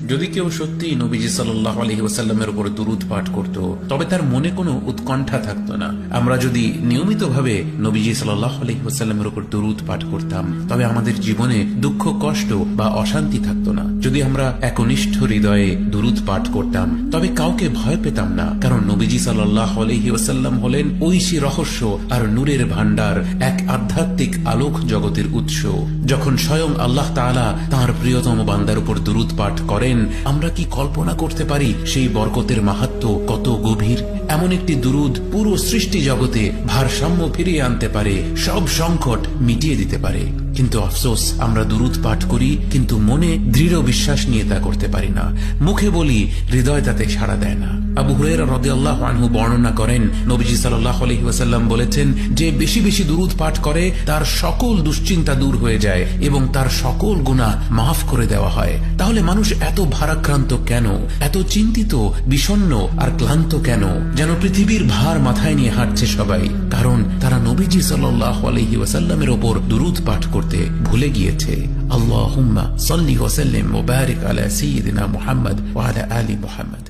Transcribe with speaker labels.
Speaker 1: যদি কেউ সত্যি নবীজি সাল্লাল্লাহু আলাইহি ওয়াসাল্লামের উপর দুরূদ পাঠ করত, তবে তার মনে কোনো উৎকণ্ঠা থাকতো না। আমরা যদি নিয়মিতভাবে নবীজি সাল্লাল্লাহু আলাইহি ওয়াসাল্লামের উপর দুরূদ পাঠ করতাম, তবে আমাদের জীবনে দুঃখ, কষ্ট বা অশান্তি থাকতো না। যদি আমরা একনিষ্ঠ হৃদয়ে দুরূদ পাঠ করতাম, তবে কাউকে ভয় পেতাম না, কারণ নবীজি সাল্লাল্লাহু আলাইহি ওয়াসাল্লাম হলেন ঐশী রহস্য আর নূরের ভান্ডার, এক আধ্যাত্মিক আলোক জগতের উৎস। যখন স্বয়ং আল্লাহ তাআলা তাঁর প্রিয়তম বান্দার উপর দুরূদ পাঠ করেন, আমরা কি কল্পনা করতে পারি সেই বরকতের মাহাত্ম্য কত গভীর? এমন একটি দুরূদ পুরো সৃষ্টি জগতে ভারসাম্য ফিরিয়ে আনতে পারে, সব সংকট মিটিয়ে দিতে পারে। কিন্তু আফসোস, আমরা দুরূদ পাঠ করি, কিন্তু মনে দৃঢ় বিশ্বাস নিয়ে তা করতে পারি না। মুখে বলি, হৃদয় তাতে সাড়া দেয় না। আবু হুরায়রা রাদিয়াল্লাহু আনহু বর্ণনা করেন, নবীজি সাল্লাল্লাহু আলাইহি ওয়াসাল্লাম বলেছেন, যে বেশি বেশি দুরূদ পাঠ করে তার সকল দুশ্চিন্তা দূর হয়ে যায় এবং তার সকল গুনাহ মাফ করে দেওয়া হয়। তাহলে মানুষ এত ভারাক্রান্ত কেন, এত চিন্তিত, বিষণ্ণ আর ক্লান্ত কেন? যেন পৃথিবীর ভার মাথায় নিয়ে হাঁটছে সবাই, কারণ তারা নবীজি সাল্লাল্লাহু আলাইহি ওয়াসাল্লামের উপর দুরূদ পাঠ করতে ভুলে গিয়েছে। আল্লাহুম্মা সাল্লি ওয়া সাল্লিম ওয়া বারিক আলা সাইয়্যিদিনা মুহাম্মদ ওয়া আলা আলি মুহাম্মদ।